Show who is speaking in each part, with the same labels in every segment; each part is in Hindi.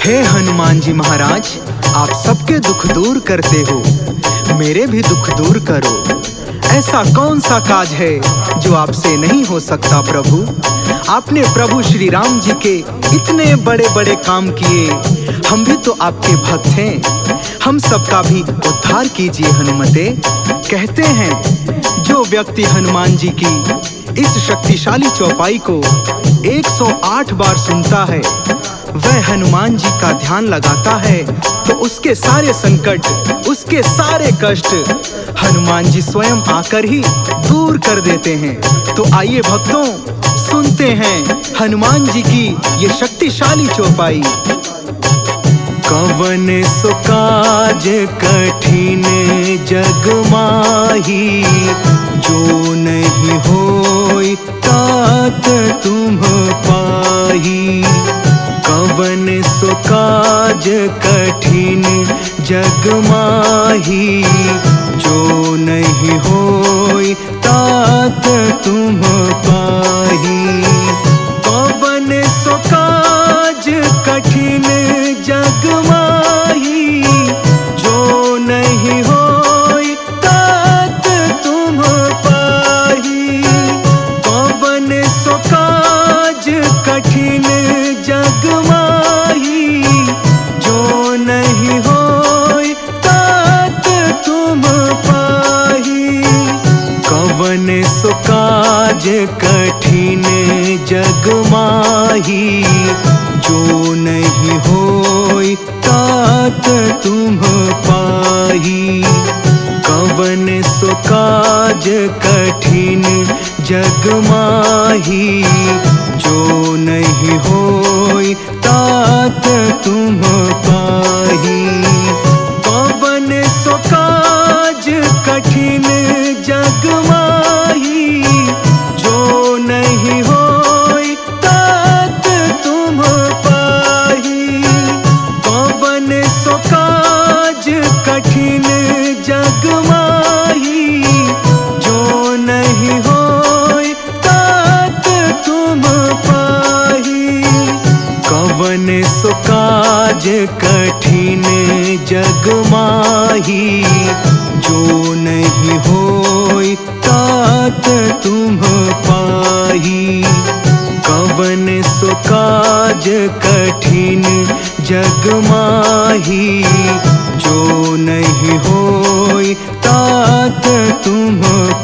Speaker 1: हे हनुमान जी महाराज, आप सबके दुख दूर करते हो, मेरे भी दुख दूर करो। ऐसा कौन सा काज है जो आपसे नहीं हो सकता प्रभु। आपने प्रभु श्री राम जी के इतने बड़े बड़े काम किए, हम भी तो आपके भक्त हैं, हम सबका भी उद्धार कीजिए हनुमते। कहते हैं जो व्यक्ति हनुमान जी की इस शक्तिशाली चौपाई को 108 बार सुनता है, वह हनुमान जी का ध्यान लगाता है, तो उसके सारे संकट, उसके सारे कष्ट हनुमान जी स्वयं आकर ही दूर कर देते हैं। तो आइए भक्तों, सुनते हैं हनुमान जी की ये शक्तिशाली चौपाई।
Speaker 2: कवन सो काज कठिन जग माही, जो नहीं होई तात तुम पाही। कवन सो काज कठिन जग माही, जो नहीं होई तात तुम पाही। कवन सो काज कठिन जग माही, जो नहीं होई तात तुम पाही। कवन सो काज कठिन जग माही, जो नहीं होई तात तुम पाही। कवन सो काज कठिन जग माही, जो नहीं होई तात तुम पाही। कवन सो काज कठिन जग माही, जो नहीं होई तात तुम पाही। कवन सो काज कठिन जग माही, जो नहीं होई तात तुम पाही। कवन सो काज कठिन जग माही, जो नहीं होई तात तुम पाही। कवन सो काज कठिन जग माही, जो नहीं होई तात तुम पाही। कवन सो काज कठिन जग माही, जो नहीं होई तात तुम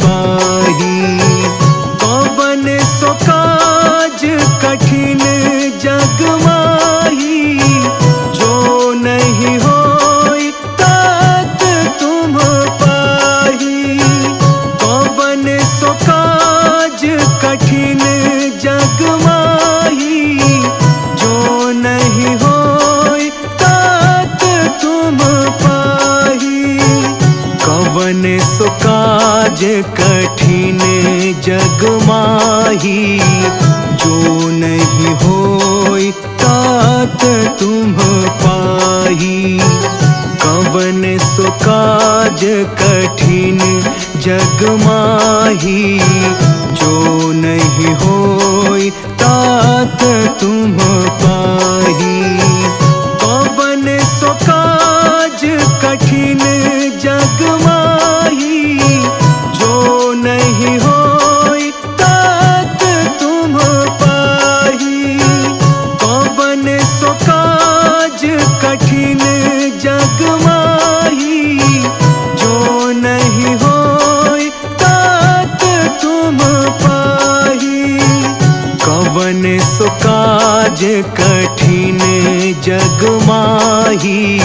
Speaker 2: पाही। कवन सो काज कठिन जग माही, जो नहीं होई तात तुम पाही। कवन सो काज कठिन जग माही, जो नहीं होई तात तुम पाही। कवन सो काज कठिन जग माही, जो नहीं होई तात तुम पाही। कवन सो काज कठिन जग माही, जो नहीं होई तात तुम पाही। कवन सो काज कठिन जग माही, जो नहीं होई तात तुम पाही। कवन सो काज कठिन जग माही, जो नहीं होई तात तुम पाही। कवन सो काज कठिन जग माही,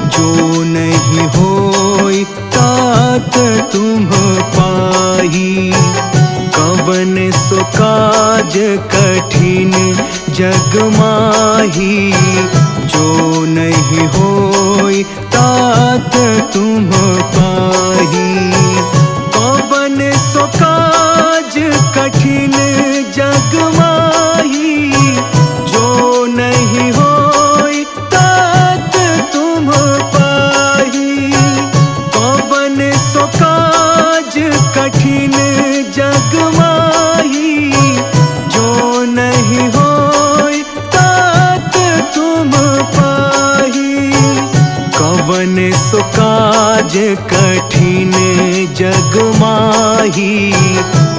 Speaker 2: जो नहीं होई तात तुम पाही। कवन सो काज कठिन जग माही, जो नहीं होई तात तुम पाही। कवन सो काज कठिन जग माही, जो नहीं होई तात तुम पाही। कवन सो काज कठिन जग माही, जो नहीं होई तात तुम पाही। कठिन जग माही,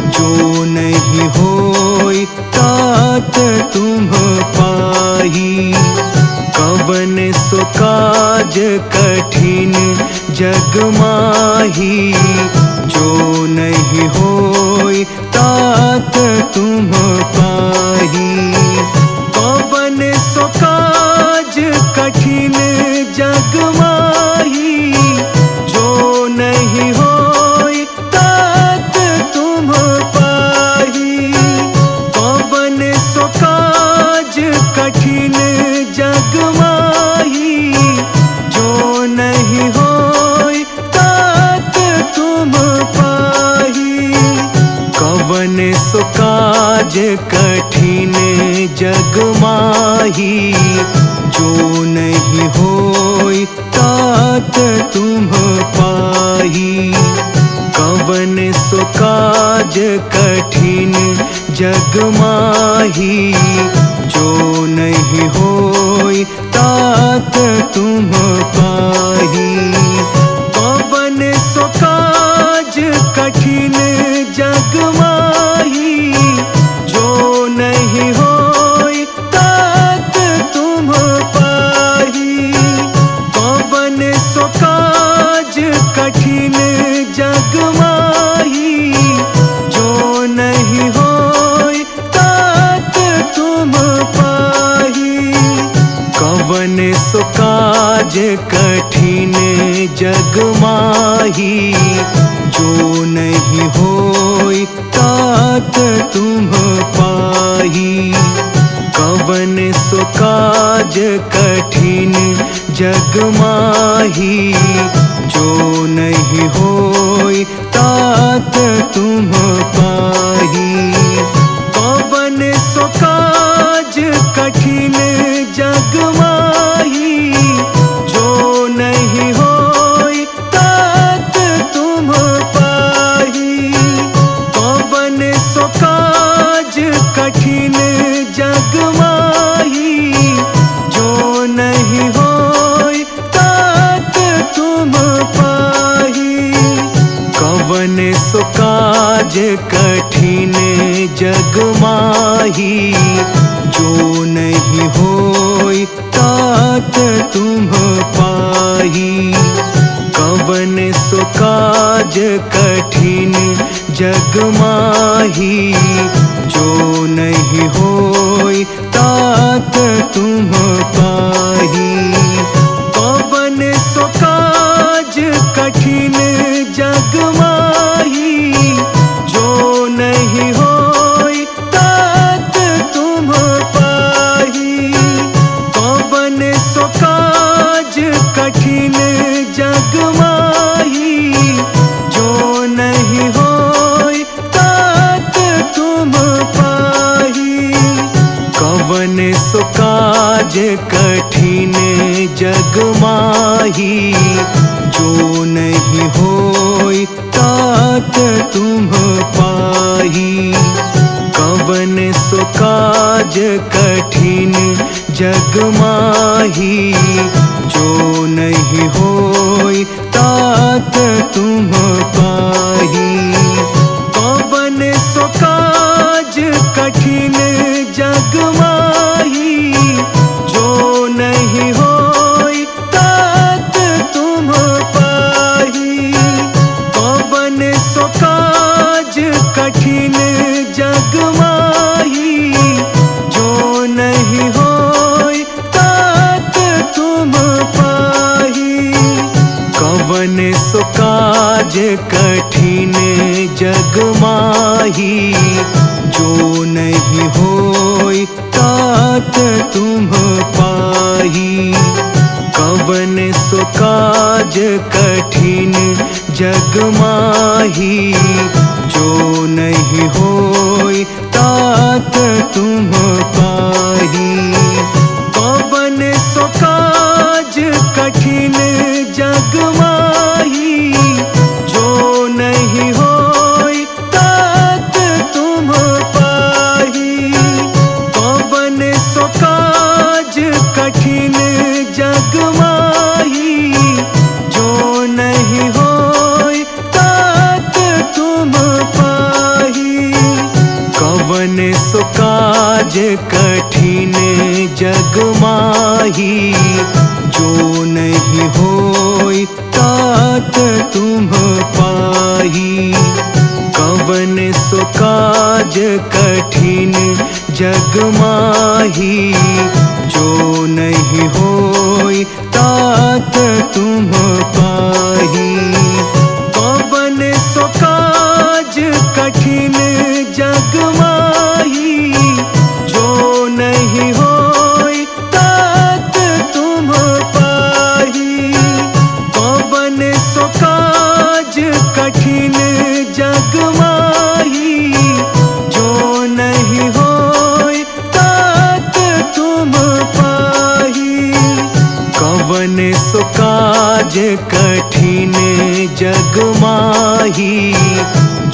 Speaker 2: जो नहीं होई तात तुम पाही। कवन सो काज कठिन जग माही, जो नहीं होई तात तुम पाही। कवन सो काज कठिन जग माही, जो नहीं होई तात तुम पाही। कवन सो काज कठिन जग माही, जो नहीं होई तात तुम पाही। कवन सो काज कठिन जग माही, जो नहीं होई तात तुम पाही। कवन सो काज कठिन जग माही, जो नहीं होई तात तुम पाही। कवन सो काज कठिन जग माही, जो नहीं होई तात तुम पाही। कवन सो काज कठिन जग माही, जो नहीं होई तात तुम पाही। कवन सो काज कठिन जग माही, जो नहीं होई तात तुम पाही। कवन सो काज कठिन जग माही, जो नहीं होई तात तुम पाही। कवन सो काज कठिन जग माही, जो नहीं होई तात तुम पाही। कवन सो काज कठिन जग माही, जो नहीं होई तात तुम पाही। कवन सो काज कठिन जग माही, जो नहीं होई तात तुम पाही। कवन सो काज कठिन जग माही, जो नहीं होई तात तुम पाही। कवन सो काज कठिन जग माही, जो नहीं होई तात तुम पाही। कवन सो काज कठिन जग माही, जो नहीं होई तात तुम पाही। कवन सो काज कठिन जग माही, जो नहीं होई तात तुम पाही। कवन सो काज कठिन जग माही, जो नहीं होई तात तुम पाही। कवन सो काज कठिन जग माही, जो नहीं होई तात तुम पाही। कवन सो काज कठिन जग माही, जो नहीं होई तात तुम पाही। कवन सो काज कठिन जग माही, जो नहीं होई तात तुम पाही। कवन सो काज कठिन जग माही, जो नहीं होई तात तुम पाही। कवन सो काज कठिन जग माही, जो नहीं होई तात तुम पाही। कवन सो काज कठिन जग माही, जो नहीं कठिन जग माही, जो नहीं होई तात तुम पाही। कवन सो काज कठिन जग माही, जो नहीं होई तात तुम पाही। कवन सो काज कठिन जग माही, जो नहीं होई तात तुम पाही। कवन सो काज कठिन जग माही, जो नहीं होई तात तुम पाही। कवन सो काज कठिन जग माही,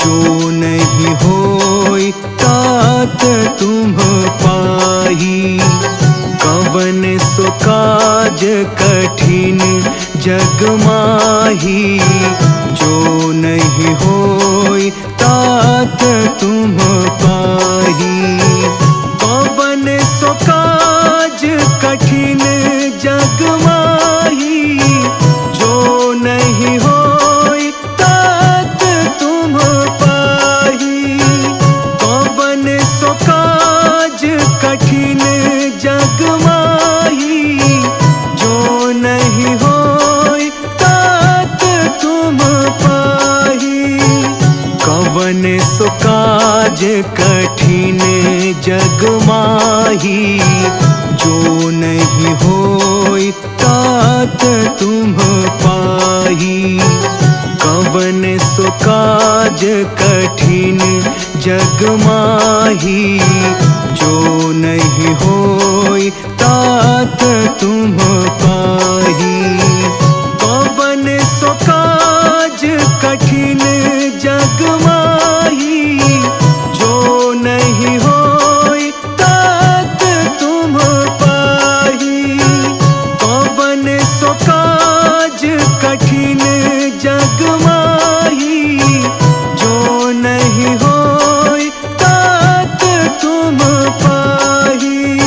Speaker 2: जो नहीं होई तात तुम पाही। कवन सो काज कठिन जग माही, जो नहीं होई तात तुम पाही। कवन सो काज कठिन जग माही, जो नहीं होई तात तुम पाही। कवन सो काज कठिन जग माही, जो नहीं होई तात तुम पाही। कवन सो काज कठिन जग माही, जो नहीं होई तात तुम पाही। कवन सो काज कठिन जग माही, जो नहीं होई तात तुम पाही। कवन सो काज कठिन जग माही, जो नहीं होई तात तुम पाही। कवन सो काज कठिन जग माही, जो नहीं होई तात तुम पाही।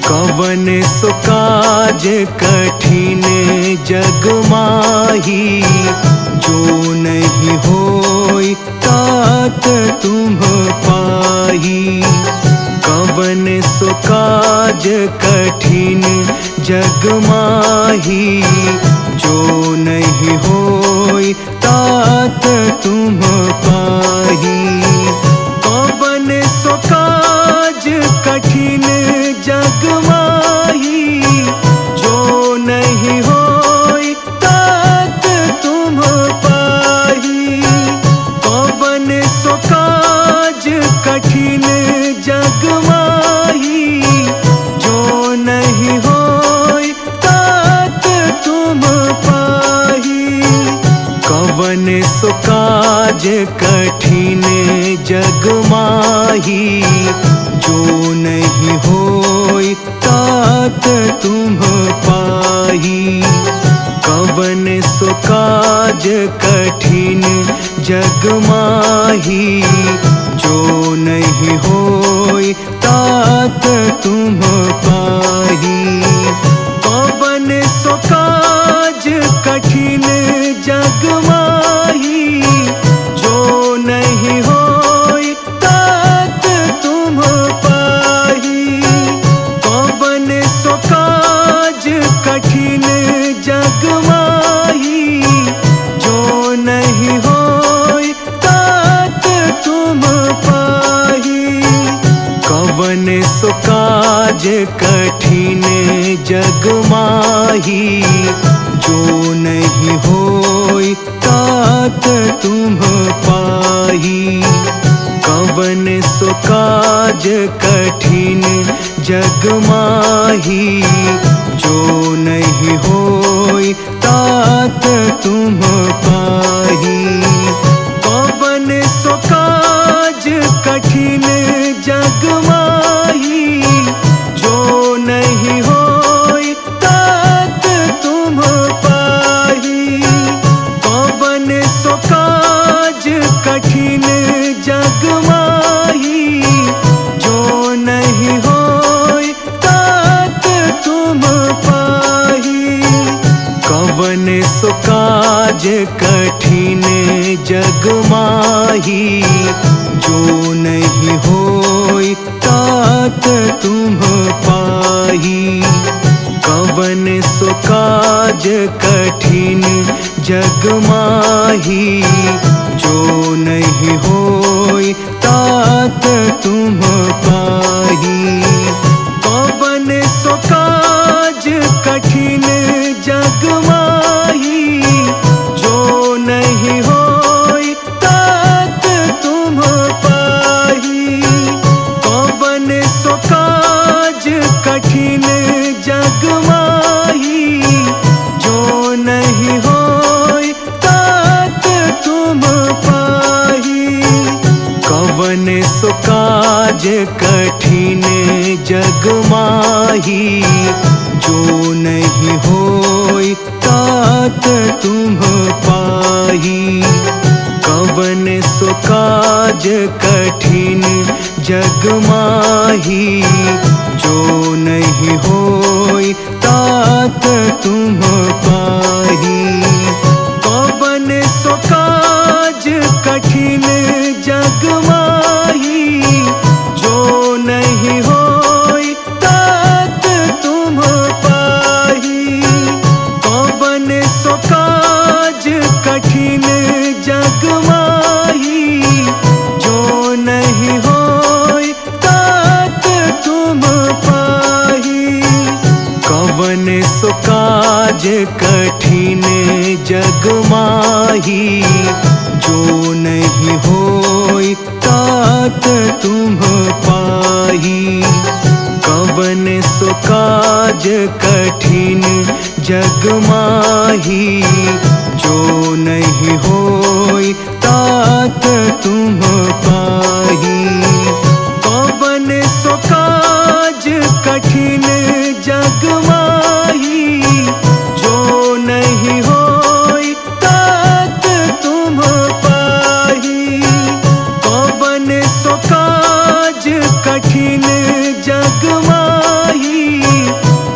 Speaker 2: कवन सो काज कठिन जग माही, जो नहीं होई तात तुम पाही। कवन सो काज कठिन जग माही, जो नहीं होई तात तुम पाही। कवन सो काज कठिन जग माही, जो नहीं होई तात तुम पाही। कवन सो काज कठिन जग माही, जो नहीं होई तात तुम पाही। कवन सो काज कठिन जग माही, जो नहीं होई तात तुम पाही। कवन सो काज कठिन जग माही, जो नहीं होई तात तुम पाही। कवन सो काज कठिन जग माही, जो नहीं होई तात तुम पाही। कवन सो काज कठिन जग माही, जो नहीं होई तात तुम पाही। कवन सो काज कठिन जग माही, जो नहीं होई तात तुम पाही। कवन सो काज कठिन जग माही, जो नहीं होई तात तुम पाही। कवन सो काज कठिन जग माही, जो नहीं होई तात तुम पाही। कवन सो काज कठिन जग माही, जो नहीं होई कठिन जग माही, जो नहीं होई तात तुम पाही। कवन सो काज कठिन जग माही, जो नहीं होई तात तुम पाही। कवन सो काज कठिन जग माही, जो नहीं होई तात तुम पाही। कवन सो काज कठिन जग माही, जो नहीं होई तात तुम पाही। कवन सो काज कठिन जग माही, जो नहीं होई तात तुम पाही। कवन सो काज कठिन जग माही, जो नहीं होई तात तुम पाही। कवन सो काज कठिन जग माही, जो नहीं होई तात तुम पाही। कवन सो काज कठिन जग माही, जो नहीं होई तात तुम पाही। कवन सो काज कठिन जग माही, जो नहीं होई तात तुम पाही। कवन सो काज कठिन जग माही, जो नहीं होई तात तुम पाही। कवन सो काज कठिन जग माही, जो नहीं होई तात तुम पाही। कवन सो काज कठिन जग माही,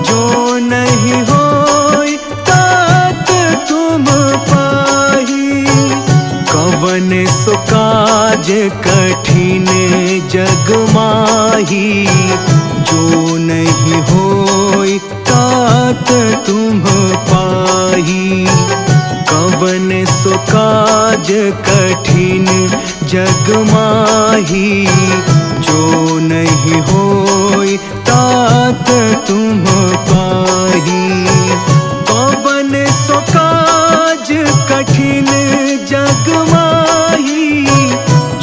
Speaker 2: जो नहीं होई तात तुम पाही। कवन सो काज कठिन जग माही, जो नहीं होई तात तुम पाही। कवन सो काज कठिन जग माही, जो नहीं होई तात तुम पाही। कवन सो काज कठिन जग माही,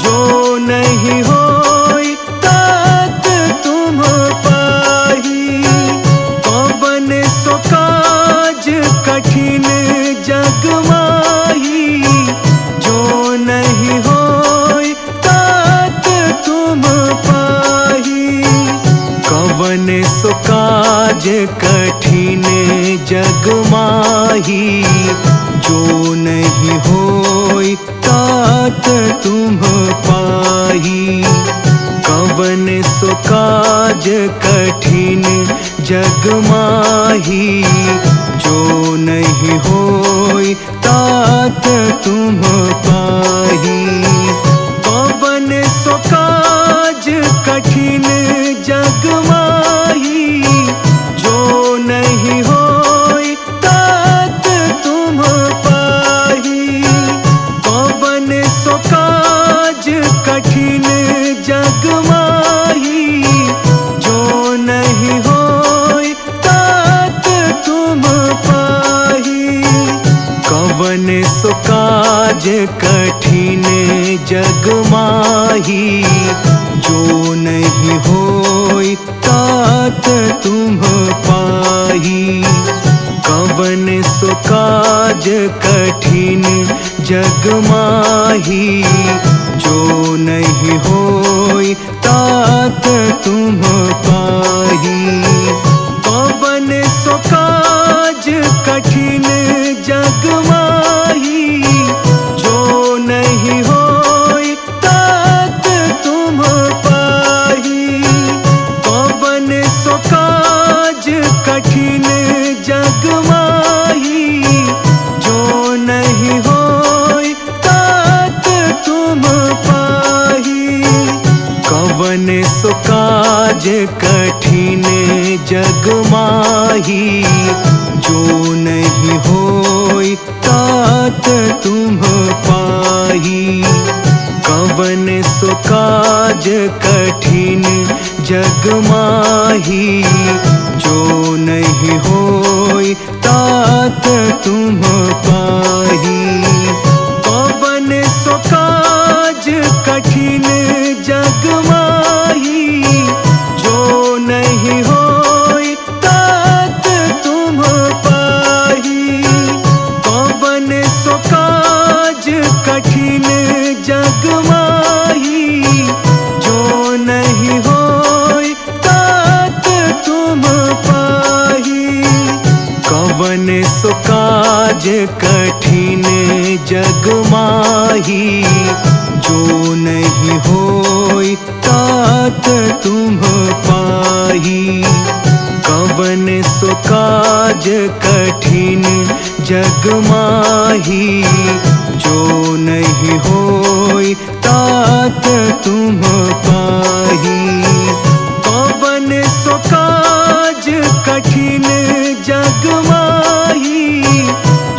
Speaker 2: जो नहीं होई तात तुम पाही। कवन सो काज कठिन जग माही, जो नहीं होई तात तुम पाही। कवन सो काज कठिन जग माही, जो नहीं होई तात तुम पाही। कवन सो काज कठिन जग माही, जो नहीं होई तात तुम पाही। कवन सो काज कठिन जग माही, जो नहीं होई तात तुम पाही। कवन सो काज कठिन जग माही, जो नहीं होई तात तुम पाही। कवन सो काज कठिन जग माही, जो नहीं होई तात तुम पाही। कवन सो काज कठिन जग माही, जो नहीं होई तात तुम पाही। कवन सो काज कठिन जग माही, जो नहीं होई तात तुम पाही। कवन सो काज कठिन जग माही, जो नहीं जग माही, जो नहीं होई तात तुम पाही। कवन सो काज कठिन जग माही, जो नहीं होई तात तुम पाही। कवन सो काज कठिन जग माही, जो नहीं होई तात तुम पाही। कवन सो काज कठिन जग माही, जो नहीं होई तात तुम पाही। कवन सो काज कठिन जग माही, जो नहीं होई तात तुम पाही। कवन सो काज कठिन जग माही, जो नहीं होई तात तुम पाही। कवन सो काज कठिन जग माही,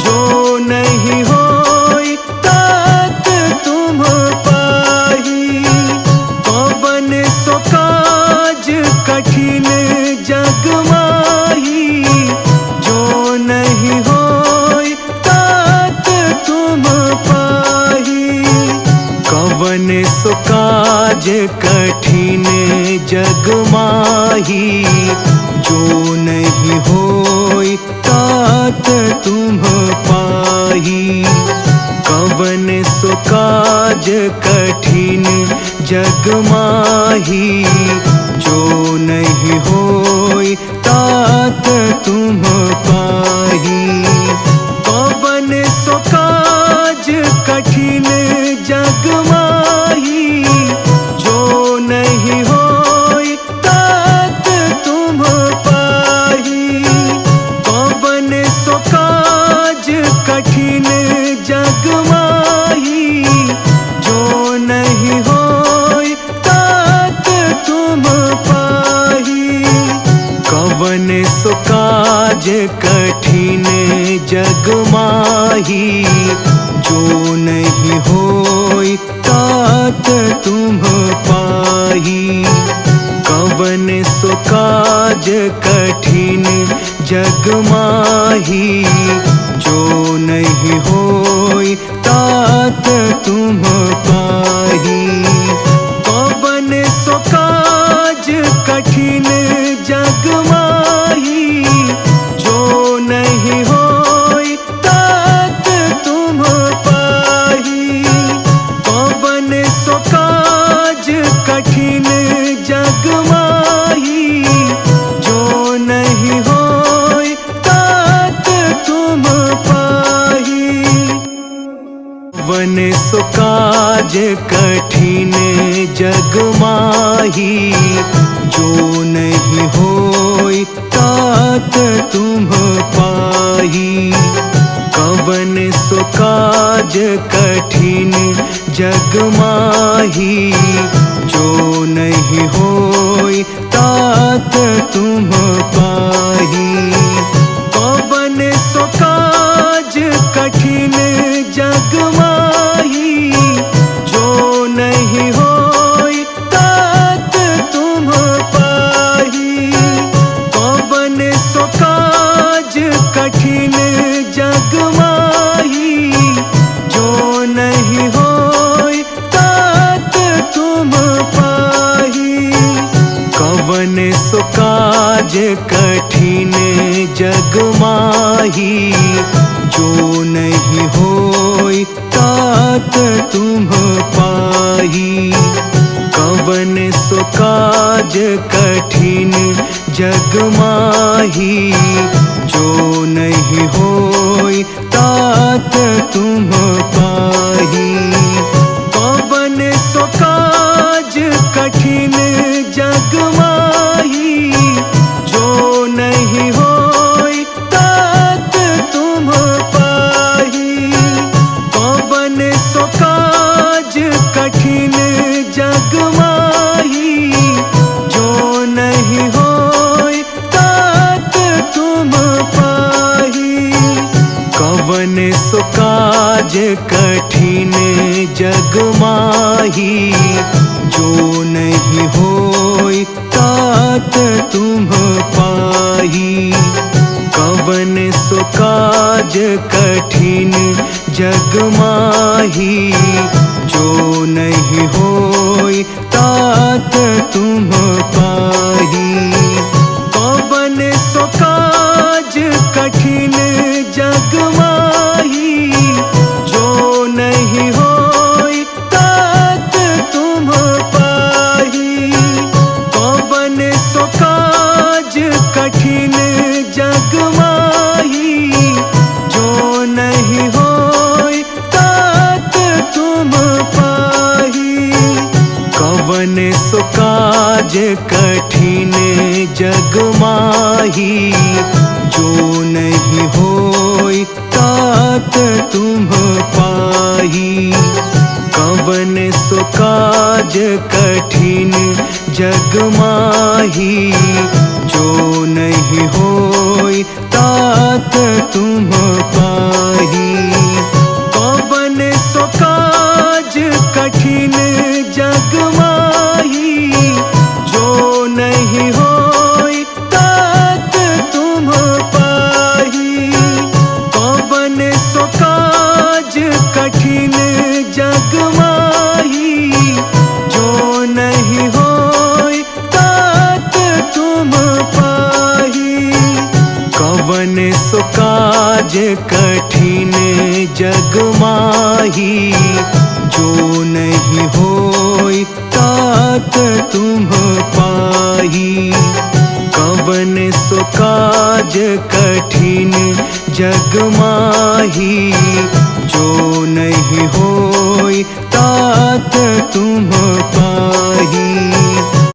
Speaker 2: जो नहीं होई तात तुम पाही। कवन सो काज कठिन जग माही, जो नहीं होई तात तुम पाही। कवन सो काज कठिन जग माही, जो नहीं होई तात तुम पाही। कवन सो काज कठिन जग माही, जो नहीं होई तात तुम पाही। कवन सो काज कठिन जग माही, जो नहीं होई तात तुम पाही। कवन सो काज कठिन जग माही, जो नहीं होई तात तुम पाही। कवन सो काज कठिन जग माही, जो नहीं होई तात तुम पाही। कवन सो काज कठिन जग माही, जो नहीं होई तात तुम पाही। कवन सो काज कठिन जग माही, जो नहीं होई तात तुम पाही। कवन सो काज कठिन जग माही, जो नहीं होई तात तुम पाही। कवन सो काज कठिन जग माही, जो नहीं होई तात तुम पाही। कवन सो काज कठिन जग माही, जो नहीं होई तात तुम पाही। कवन सो काज कठिन जग माही, जो नहीं होई तात तुम पाही। कवन सो काज कठिन जग माही, जो नहीं होई तात तुम पाही। कवन सो काज कठिन जग माही, जो नहीं होई तात तुम पाही। कवन सो काज कठिन जग माही, जो नहीं होई तात तुम पाही। कवन सो काज कठिन जग माही, जो नहीं होई तात तुम पाही। कवन सो काज कठिन जग माही, जो नहीं होई तात कठिन जग माही, जो नहीं होई तात तुम पाही। कवन सो काज कठिन जग माही, जो नहीं होई तात तुम पाही। कवन सो काज कठिन जग माही, जो नहीं होई तात तुम पाही। कवन सो काज कठिन जग माही, जो नहीं होई तात तुम पाही। कवन सो काज कठिन जग माही, जो नहीं होई तात तुम पाही। कवन सो काज कठिन जग माही, जो नहीं होई तात तुम पाही। कवन सो काज कठिन जग माही, जो नहीं होई तात तुम पाही। कवन सो काज कठिन जग माही, जो नहीं होई तात तुम पाही। कवन सो काज कठिन जग माही, जो नहीं होई तात तुम पाही। कवन सो काज कठिन जग माही, जो नहीं होई तात तुम पाही।